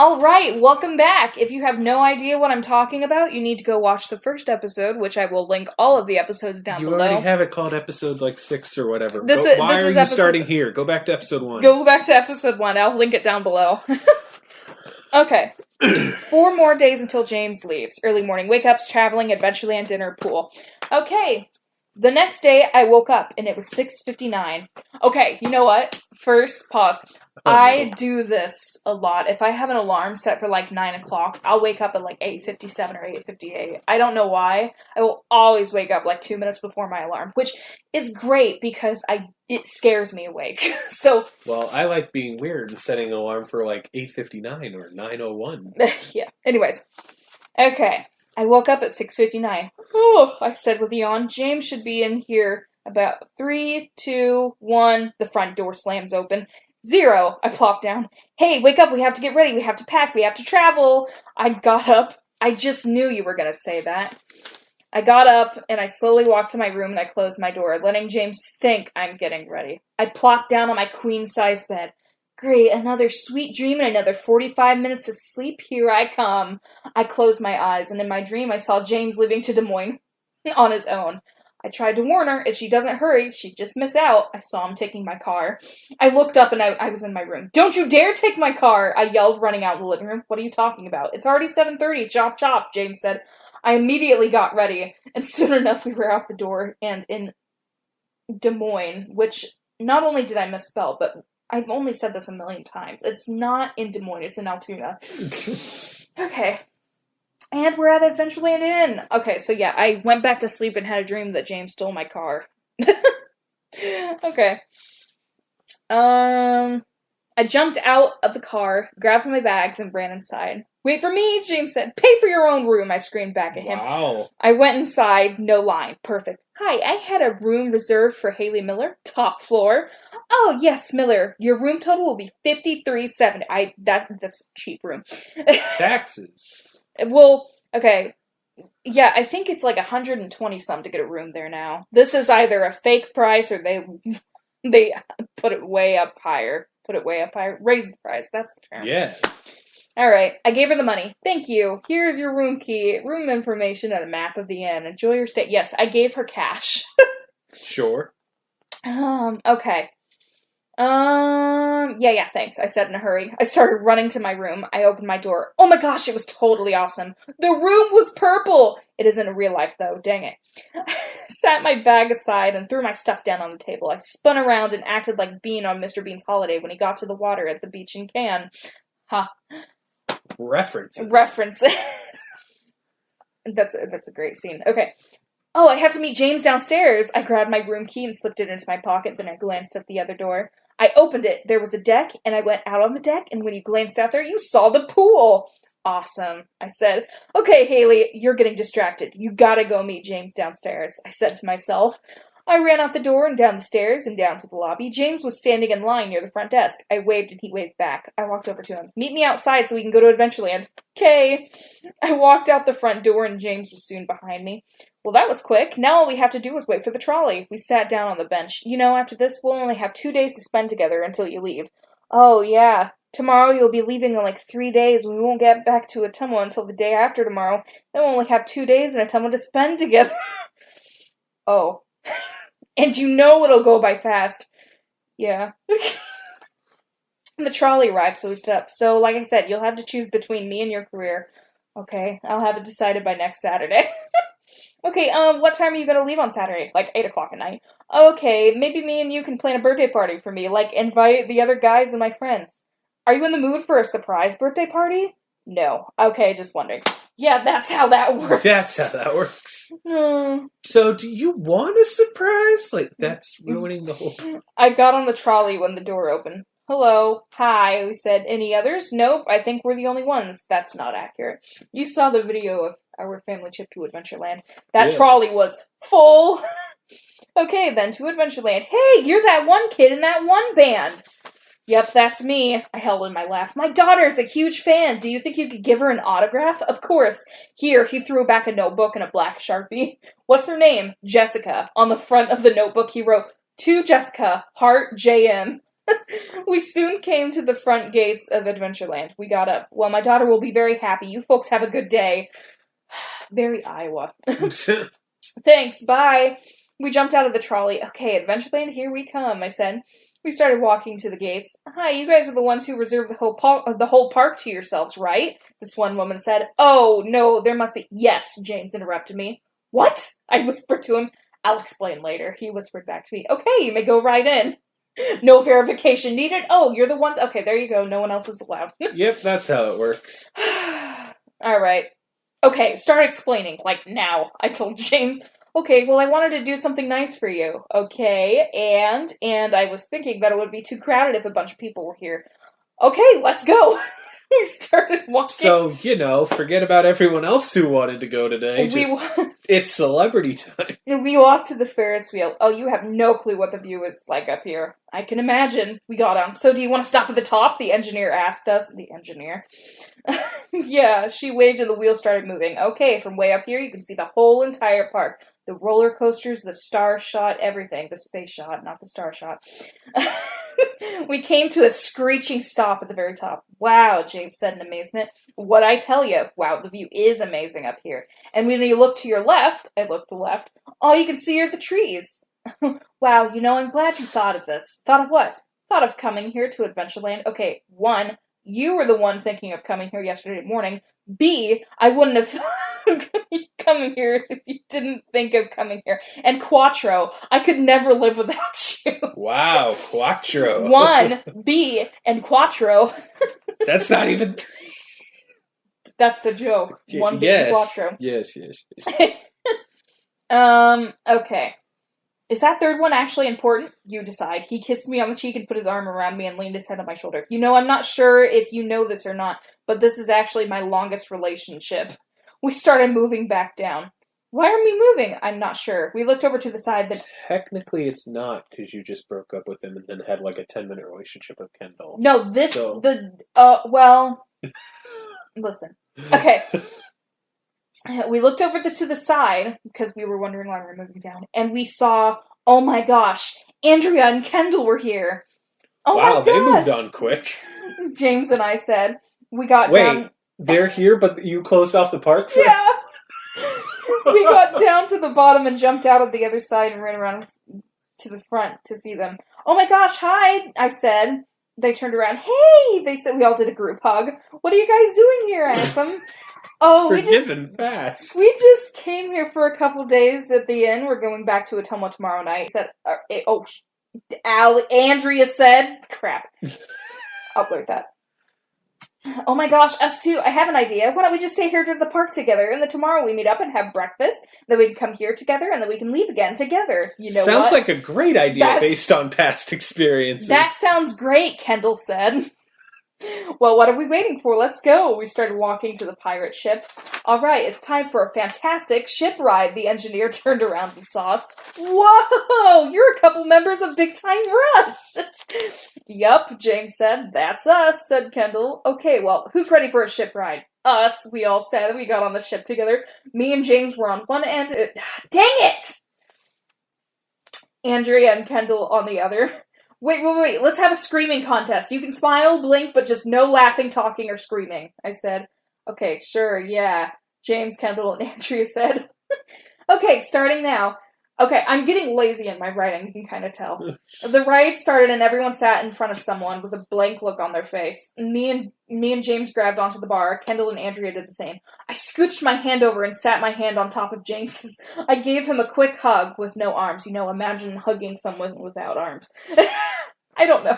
Alright, welcome back. If you have no idea what I'm talking about, you need to go watch the first episode, which I will link all of the episodes down below. You already have it called episode 6 or whatever. Why are you starting here? Go back to episode 1. Go back to episode 1. I'll link it down below. Okay. 4 more days until James leaves. Early morning wake-ups, traveling, Adventureland, dinner, pool. Okay. The next day, I woke up, and it was 6:59. Okay, you know what? First, pause. I do this a lot. If I have an alarm set for 9 o'clock, I'll wake up at 8:57 or 8:58. I don't know why. I will always wake up 2 minutes before my alarm, which is great because it scares me awake. So. Well, I like being weird and setting an alarm for 8:59 or 9:01. Yeah. Anyways. Okay. I woke up at 6:59. Oh, I said with a yawn. James should be in here about 3, 2, 1. The front door slams open. 0. I plop down. Hey, wake up. We have to get ready. We have to pack. We have to travel. I got up. I just knew you were going to say that. I got up and I slowly walked to my room and I closed my door, letting James think I'm getting ready. I plopped down on my queen-size bed. Great, another sweet dream and another 45 minutes of sleep. Here I come. I closed my eyes, and in my dream I saw James leaving to Des Moines on his own. I tried to warn her. If she doesn't hurry, she'd just miss out. I saw him taking my car. I looked up and I was in my room. Don't you dare take my car, I yelled, running out in the living room. What are you talking about? It's already 7:30. Chop, chop, James said. I immediately got ready, and soon enough we were out the door and in Des Moines, which not only did I misspell, but I've only said this a million times. It's not in Des Moines, it's in Altoona. Okay. And we're at Adventureland Inn. Okay, so yeah, I went back to sleep and had a dream that James stole my car. Okay. I jumped out of the car, grabbed my bags, and ran inside. Wait for me, James said. Pay for your own room, I screamed back at him. Wow. I went inside, no line. Perfect. Hi, I had a room reserved for Haley Miller, top floor. Oh, yes, Miller. Your room total will be $53.70. That's a cheap room. Taxes. Well, okay. Yeah, I think it's $120 to get a room there now. This is either a fake price or they put it way up higher. Raise the price. That's the term. Yeah. Alright, I gave her the money. Thank you. Here's your room key, room information, and a map of the inn. Enjoy your stay. Yes, I gave her cash. Sure. Okay. Yeah, thanks, I said in a hurry. I started running to my room. I opened my door. Oh my gosh, it was totally awesome. The room was purple! It isn't in real life, though. Dang it. I sat my bag aside and threw my stuff down on the table. I spun around and acted like Bean on Mr. Bean's Holiday when he got to the water at the beach in Cannes. Ha. References. That's a great scene. Okay. Oh, I have to meet James downstairs. I grabbed my room key and slipped it into my pocket, then I glanced at the other door. I opened it. There was a deck, and I went out on the deck, and when you glanced out there, you saw the pool. Awesome, I said. Okay, Haley, you're getting distracted. You gotta go meet James downstairs, I said to myself. I ran out the door and down the stairs and down to the lobby. James was standing in line near the front desk. I waved and he waved back. I walked over to him. Meet me outside so we can go to Adventureland. Okay. I walked out the front door and James was soon behind me. Well, that was quick. Now all we have to do is wait for the trolley. We sat down on the bench. You know, after this, we'll only have 2 days to spend together until you leave. Oh, yeah. Tomorrow you'll be leaving in 3 days and we won't get back to Ottumwa until the day after tomorrow. Then we'll only have 2 days in Ottumwa to spend together. Oh. And you know it'll go by fast. Yeah. The trolley arrived, so we stood up. So, like I said, you'll have to choose between me and your career. Okay, I'll have it decided by next Saturday. Okay, what time are you gonna leave on Saturday? 8 o'clock at night. Okay, maybe me and you can plan a birthday party for me. Invite the other guys and my friends. Are you in the mood for a surprise birthday party? No. Okay, just wondering. Yeah, that's how that works. That's how that works. So, do you want a surprise? That's ruining the whole... I got on the trolley when the door opened. Hello. Hi, we said. Any others? Nope, I think we're the only ones. That's not accurate. You saw the video of our family trip to Adventureland. That trolley was full. Okay, then to Adventureland. Hey, you're that one kid in that one band. Yep, that's me. I held in my laugh. My daughter's a huge fan. Do you think you could give her an autograph? Of course. Here, he threw back a notebook and a black Sharpie. What's her name? Jessica. On the front of the notebook, he wrote, To Jessica, Heart, J.M. We soon came to the front gates of Adventureland. We got up. Well, my daughter will be very happy. You folks have a good day. Very Iowa. Thanks, bye. We jumped out of the trolley. Okay, Adventureland, here we come, I said. We started walking to the gates. Hi, you guys are the ones who reserved the whole park to yourselves, right? This one woman said. Oh, no, there must be... Yes, James interrupted me. What? I whispered to him. I'll explain later. He whispered back to me. Okay, you may go right in. No verification needed. Oh, you're the ones... Okay, there you go. No one else is allowed. Yep, that's how it works. All right. Okay, start explaining. Like, now. I told James... Okay, well, I wanted to do something nice for you. Okay, and I was thinking that it would be too crowded if a bunch of people were here. Okay, let's go. We started walking. So, forget about everyone else who wanted to go today. It's celebrity time. We walked to the Ferris wheel. Oh, you have no clue what the view is like up here. I can imagine. We got on. So do you want to stop at the top? The engineer asked us. The engineer. Yeah, she waved and the wheel started moving. Okay, from way up here you can see the whole entire park. The roller coasters, the star shot, everything. The space shot, not the star shot. We came to a screeching stop at the very top. Wow, James said in amazement. What I tell you, wow, the view is amazing up here. And when you look to your left, I looked to the left, all you can see are the trees. Wow, I'm glad you thought of this. Thought of what? Thought of coming here to Adventureland. Okay, 1, you were the one thinking of coming here yesterday morning. B, I wouldn't have thought of coming here if you didn't think of coming here. And Quattro, I could never live without you. Wow, Quattro. 1, B, and Quattro. That's not even... That's the joke. 1, B, and Quattro. Yes. Okay. Is that third one actually important? You decide. He kissed me on the cheek and put his arm around me and leaned his head on my shoulder. I'm not sure if you know this or not, but this is actually my longest relationship. We started moving back down. Why are we moving? I'm not sure. We looked over to the side, but... Technically it's not, because you just broke up with him and then had like a 10-minute relationship with Kendall. No, Listen. Okay. We looked over to the side, because we were wondering why we were moving down, and we saw, oh my gosh, Andrea and Kendall were here. Oh wow, my gosh. They moved on quick. James and I said. We got Wait, down... they're here, but you closed off the park for... Yeah! We got down to the bottom and jumped out of the other side and ran around to the front to see them. Oh my gosh, hi, I said. They turned around. Hey! They said we all did a group hug. What are you guys doing here, Anthem? Oh, we just came here for a couple days at the inn. We're going back to Ottumwa tomorrow night. Said, Andrea said, crap. I'll blurt that. Oh my gosh, us too. I have an idea. Why don't we just stay here to the park together, and then tomorrow we meet up and have breakfast, then we can come here together, and then we can leave again together. Sounds like a great idea based on past experiences. That sounds great, Kendall said. Well, what are we waiting for? Let's go. We started walking to the pirate ship. All right, it's time for a fantastic ship ride. The engineer turned around and saw us. Whoa, you're a couple members of Big Time Rush. Yup, James said. That's us, said Kendall. Okay, well, who's ready for a ship ride? Us, we all said. We got on the ship together. Me and James were on one end. Dang it! Andrea and Kendall on the other. Wait, let's have a screaming contest. You can smile, blink, but just no laughing, talking, or screaming, I said. Okay, sure, yeah. James, Kendall, and Andrea said. Okay, starting now. Okay, I'm getting lazy in my writing, you can kind of tell. The ride started and everyone sat in front of someone with a blank look on their face. Me and James grabbed onto the bar. Kendall and Andrea did the same. I scooched my hand over and sat my hand on top of James's. I gave him a quick hug with no arms. Imagine hugging someone without arms. I don't know.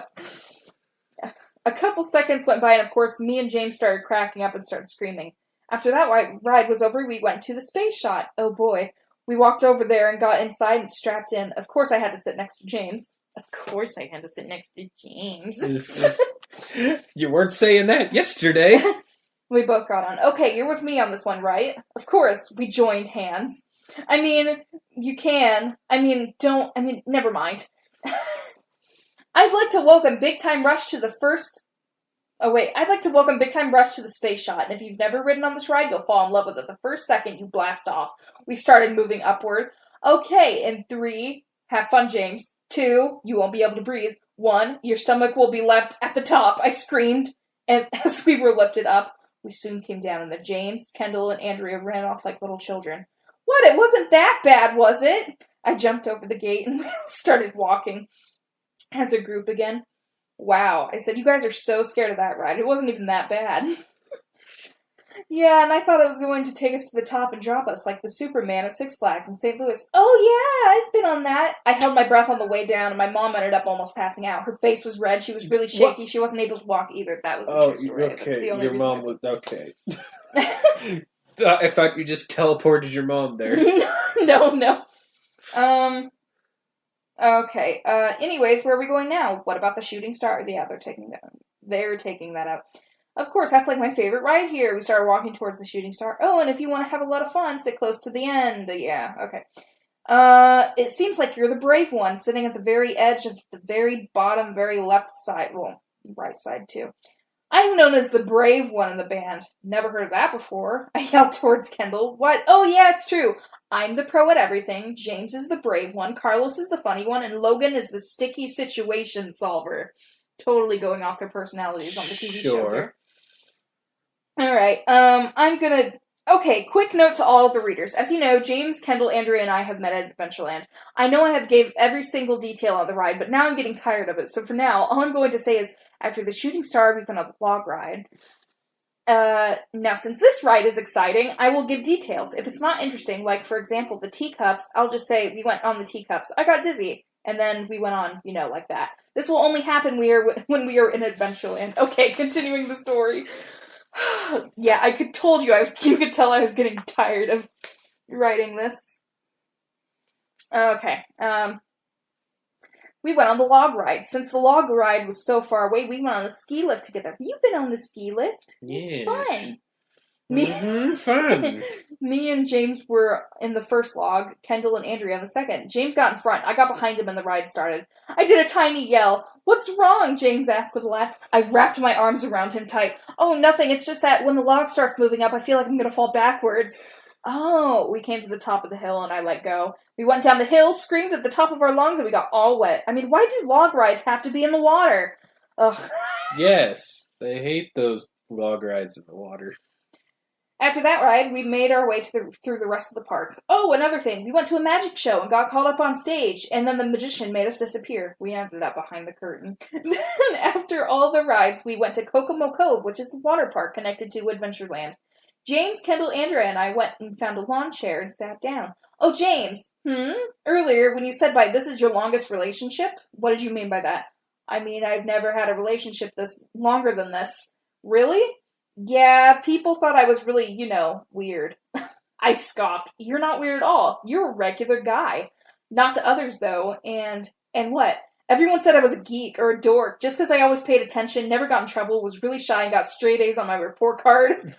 A couple seconds went by and of course me and James started cracking up and started screaming. After that ride was over, we went to the space shot. Oh boy. We walked over there and got inside and strapped in. Of course I had to sit next to James. You weren't saying that yesterday. We both got on. Okay, you're with me on this one, right? Of course, we joined hands. You can. Never mind. I'd like to welcome Big Time Rush to the space shot, and if you've never ridden on this ride, you'll fall in love with it the first second you blast off. We started moving upward. Okay, in 3, have fun, James. 2, you won't be able to breathe. 1, your stomach will be left at the top, I screamed, and as we were lifted up, we soon came down, and the James, Kendall, and Andrea ran off like little children. What? It wasn't that bad, was it? I jumped over the gate and started walking as a group again. Wow, I said, you guys are so scared of that ride. It wasn't even that bad. Yeah, and I thought it was going to take us to the top and drop us, like the Superman at Six Flags in St. Louis. Oh yeah, I've been on that. I held my breath on the way down, and my mom ended up almost passing out. Her face was red. She was really shaky. What? She wasn't able to walk either. That was a true story. Okay. That's the only Your reason mom was okay. I thought you just teleported your mom there. No. Okay. Anyways, where are we going now? What about the shooting star? Yeah, they're taking that out. Of course, that's like my favorite ride here. We started walking towards the shooting star. Oh, and if you want to have a lot of fun, sit close to the end. Yeah, okay. It seems like you're the brave one, sitting at the very edge of the very bottom, very left side. Well, right side, too. I'm known as the brave one in the band. Never heard of that before. I yelled towards Kendall. What? Oh, yeah, it's true. I'm the pro at everything. James is the brave one. Carlos is the funny one. And Logan is the sticky situation solver. Totally going off their personalities on the TV show here. Alright, Okay, quick note to all of the readers. As you know, James, Kendall, Andrea, and I have met at Adventureland. I know I have gave every single detail on the ride, but now I'm getting tired of it. So for now, all I'm going to say is, after the shooting star, we've been on the log ride. Now, since this ride is exciting, I will give details. If it's not interesting, like, for example, the teacups, I'll just say, we went on the teacups. I got dizzy. And then we went on, like that. This will only happen when we are in Adventureland. Okay, continuing the story. Yeah, you could tell I was getting tired of writing this. Okay, we went on the log ride. Since the log ride was so far away, we went on a ski lift together. You've been on the ski lift? It was fun. Fun. Me and James were in the first log, Kendall and Andrea in the second. James got in front. I got behind him and the ride started. I did a tiny yell. What's wrong? James asked with a laugh. I wrapped my arms around him tight. Oh, nothing. It's just that when the log starts moving up, I feel like I'm going to fall backwards. Oh, we came to the top of the hill and I let go. We went down the hill, screamed at the top of our lungs, and we got all wet. I mean, why do log rides have to be in the water? Ugh. Yes, they hate those log rides in the water. After that ride, we made our way through the rest of the park. Oh, another thing. We went to a magic show and got called up on stage, and then the magician made us disappear. We ended up behind the curtain. Then, after all the rides, we went to Kokomo Cove, which is the water park connected to Adventureland. James, Kendall, Andrea, and I went and found a lawn chair and sat down. Oh, James. Earlier, when you said this is your longest relationship, what did you mean by that? I mean, I've never had a relationship this longer than this. Really? Yeah, people thought I was really, weird. I scoffed. You're not weird at all. You're a regular guy. Not to others, though. And what? Everyone said I was a geek or a dork just because I always paid attention, never got in trouble, was really shy, and got straight A's on my report card.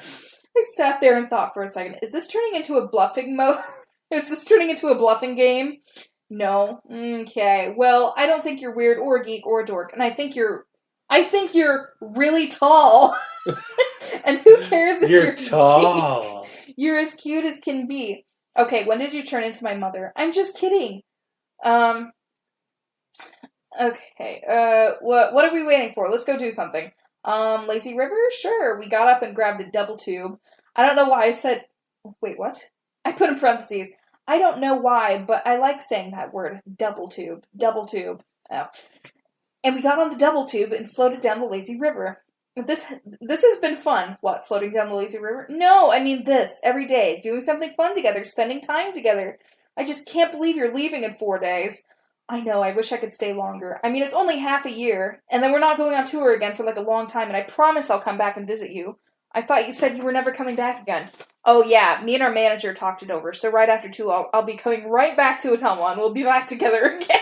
I sat there and thought for a second, is this turning into a bluffing Is this turning into a bluffing game? No. Okay. Well, I don't think you're weird or a geek or a dork, and I think you're really tall. And who cares if you're tall? You're as cute as can be. Okay, when did you turn into my mother? I'm just kidding. Okay. What are we waiting for? Let's go do something. Lazy River? Sure. We got up and grabbed a double tube. I don't know why I said... Wait, what? I put in parentheses. I don't know why, but I like saying that word. Double tube. Double tube. Oh. And we got on the double tube and floated down the lazy river. This has been fun. What, floating down the lazy river? No, I mean this. Every day. Doing something fun together. Spending time together. I just can't believe you're leaving in 4 days. I know, I wish I could stay longer. I mean, it's only half a year, and then we're not going on tour again for a long time, and I promise I'll come back and visit you. I thought you said you were never coming back again. Oh yeah, me and our manager talked it over, so right after 2, I'll be coming right back to Ottumwa, and we'll be back together again.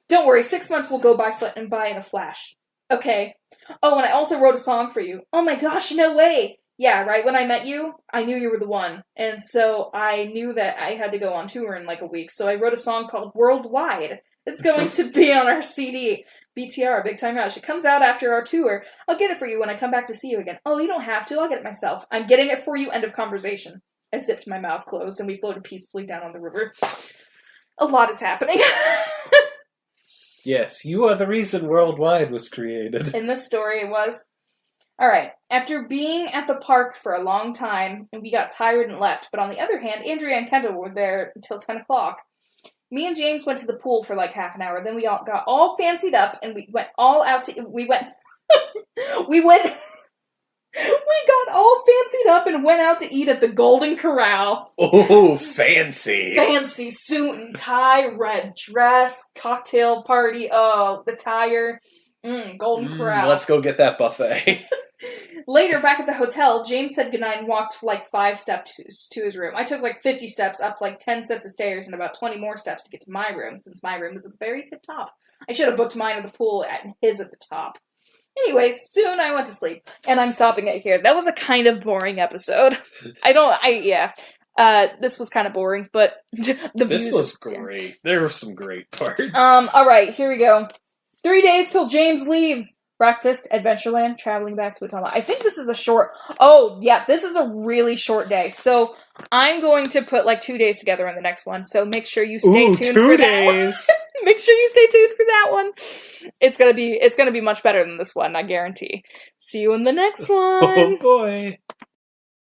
Don't worry, 6 months will go by in a flash. Okay. Oh, and I also wrote a song for you. Oh my gosh, no way! Yeah, right when I met you, I knew you were the one. And so I knew that I had to go on tour in a week. So I wrote a song called Worldwide. It's going to be on our CD. BTR, Big Time Rush. It comes out after our tour. I'll get it for you when I come back to see you again. Oh, you don't have to. I'll get it myself. I'm getting it for you. End of conversation. I zipped my mouth closed and we floated peacefully down on the river. A lot is happening. Yes, you are the reason Worldwide was created. In this story, it was. Alright, after being at the park for a long time, we got tired and left. But on the other hand, Andrea and Kendall were there until 10 o'clock. Me and James went to the pool for like half an hour. Then we all got all fancied up and we went all out to... We got all fancied up and went out to eat at the Golden Corral. Oh, fancy. Fancy suit and tie, red dress, cocktail party. Oh, the tire. Golden Corral. Let's go get that buffet. Later, back at the hotel, James said goodnight and walked like 5 steps to his room. I took like 50 steps up like 10 sets of stairs and about 20 more steps to get to my room, since my room was at the very tip top. I should have booked mine at the pool and his at the top. Anyways, soon I went to sleep. And I'm stopping it here. That was a kind of boring episode. This was kind of boring, but This was great. There were some great parts. Alright, here we go. 3 days till James leaves. Breakfast, Adventureland, traveling back to Atama. I think this is a short... Oh, yeah, this is a really short day. So, I'm going to put, like, 2 days together in the next one. So, make sure you stay tuned for 2 that days! one. Make sure you stay tuned for that one. It's gonna be much better than this one, I guarantee. See you in the next one! Oh, boy.